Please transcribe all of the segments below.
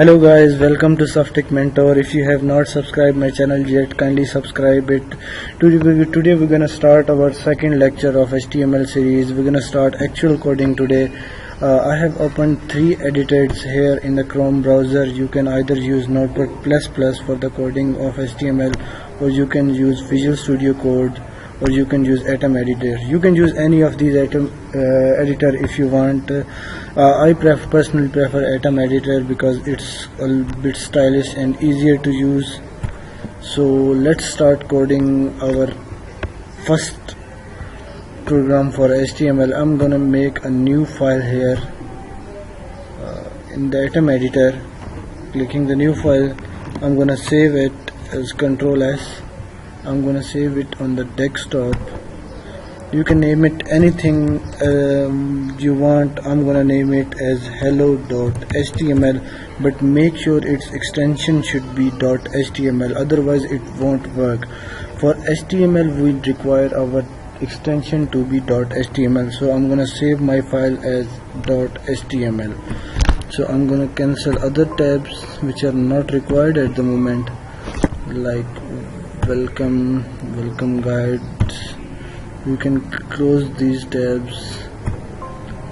Hello guys, welcome to Softic Mentor. If you have not subscribed my channel yet, kindly subscribe it. Today we're gonna start our second lecture of HTML series. We're gonna start actual coding today. I have opened 3 editors here in the Chrome browser. You can either use Notepad++ for the coding of HTML, or you can use Visual Studio Code, or you can use Atom Editor. You can use any of these editor if you want. I personally prefer Atom Editor because it's a bit stylish and easier to use. So let's start coding our first program for HTML. I'm gonna make a new file here in the Atom Editor. Clicking the new file, I'm gonna save it as Ctrl S. I'm gonna save it on the desktop. You can name it anything you want. I'm gonna name it as hello.html, but make sure its extension should be .html, otherwise it won't work. For HTML we require our extension to be .html, so I'm gonna save my file as .html. So I'm gonna cancel other tabs which are not required at the moment, like welcome guides. You can close these tabs.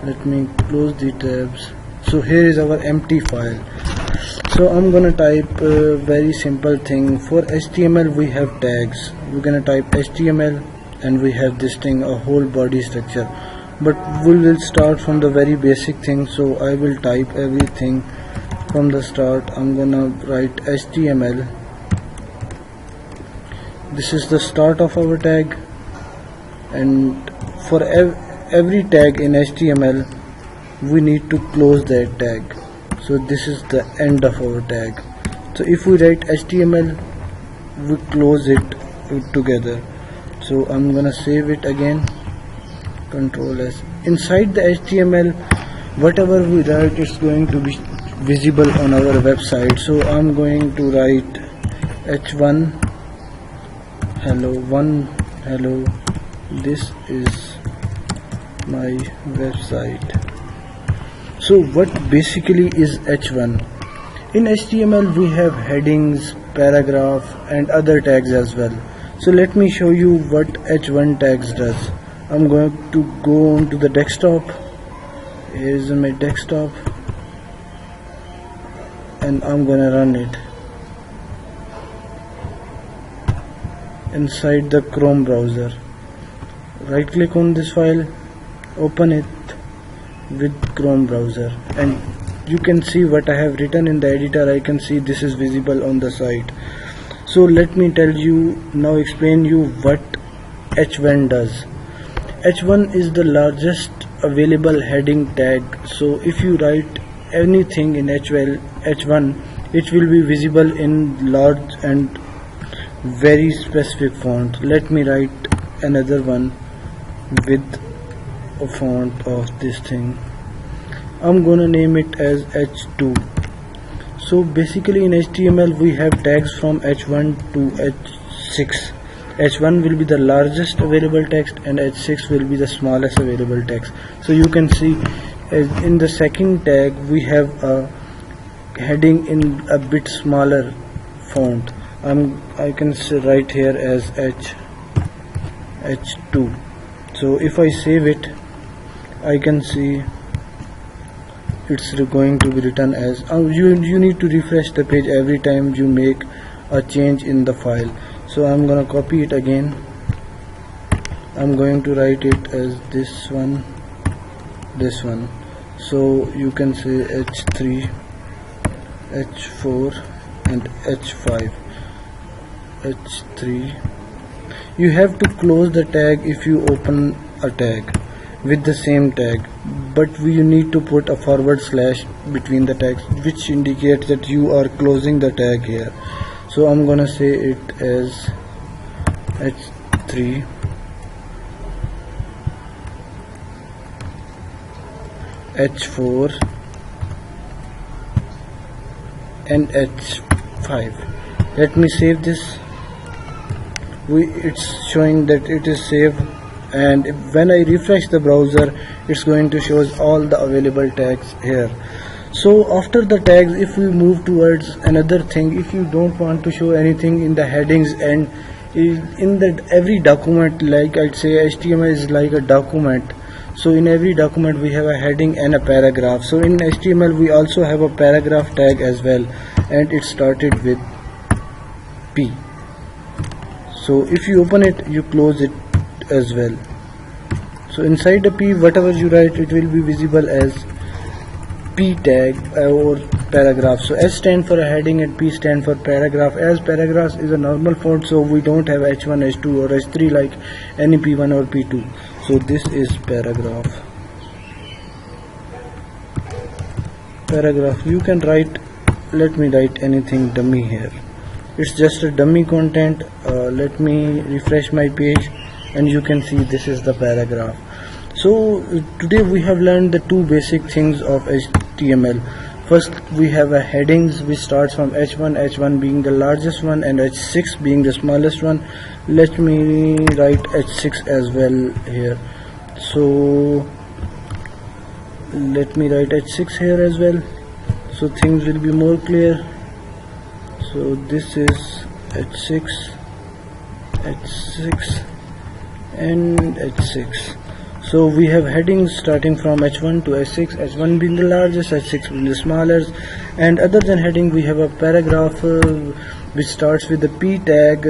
Let me close the tabs. So here is our empty file. So I'm gonna type a very simple thing. For HTML we have tags. We're gonna type HTML and we have this thing, a whole body structure, but we will start from the very basic thing. So I will type everything from the start. I'm gonna write HTML. This is the start of our tag, and for every tag in HTML we need to close that tag. So this is the end of our tag. So if we write HTML, we close it together. So I'm gonna save it again, Ctrl S. Inside the HTML, whatever we write is going to be visible on our website. So I'm going to write h1 hello, this is my website. So what basically is h1? In HTML we have headings, paragraph and other tags as well. So let me show you what h1 tags does. I'm going to go on to the desktop. Here's my desktop and I'm gonna run it inside the Chrome browser. Right click on this file, open it with Chrome browser, and you can see what I have written in the editor. I can see this is visible on the site. So let me tell you now, explain you what h1 does. h1 is the largest available heading tag. So if you write anything in h1, it will be visible in large and very specific font. Let me write another one with a font of this thing. I'm gonna name it as h2. So basically in HTML we have tags from h1 to h6. h1 will be the largest available text and h6 will be the smallest available text. So you can see in the second tag we have a heading in a bit smaller font. I can write here as h2. So if I save it, I can see it's going to be written as you need to refresh the page every time you make a change in the file. So I'm gonna copy it again. I'm going to write it as this one. So you can say h3, h4 and h5. h3. You have to close the tag if you open a tag with the same tag, but we need to put a / between the tags, which indicates that you are closing the tag here. So I'm gonna say it as h3, h4 and h5. Let me save this. It's showing that it is saved, and when I refresh the browser, it's going to show all the available tags here. So after the tags, if we move towards another thing, if you don't want to show anything in the headings, and in that every document, like I'd say HTML is like a document, so in every document we have a heading and a paragraph. So in HTML we also have a paragraph tag as well, and it started with P. So if you open it, you close it as well. So inside the P, whatever you write, it will be visible as P tag or paragraph. So S stand for a heading and P stand for paragraph. As paragraphs is a normal font, so we don't have H1, H2 or H3 like any P1 or P2. So this is paragraph. Paragraph. You can write, let me write anything dummy here. It's just a dummy content. Let me refresh my page and you can see this is the paragraph. So today we have learned the two basic things of HTML. First, we have a headings which starts from H1 being the largest one and H6 being the smallest one. Let me write H6 as well here. So let me write H6 here as well, so things will be more clear. So this is H6 and H6. So we have headings starting from H1 to H6, H1 being the largest, H6 being the smallest, and other than heading we have a paragraph which starts with the P tag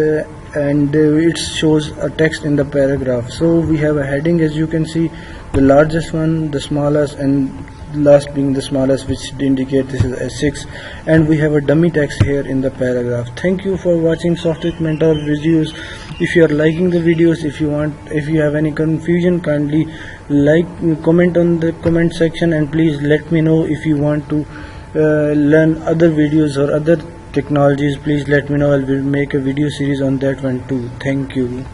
and it shows a text in the paragraph. So we have a heading, as you can see, the largest one, the smallest, and last being the smallest, which indicate this is S6, and we have a dummy text here in the paragraph. Thank you for watching Software Mentor videos. If you are liking the videos, if you have any confusion, kindly comment on the comment section, and please let me know. If you want to learn other videos or other technologies, please let me know. I will make a video series on that one too. Thank you.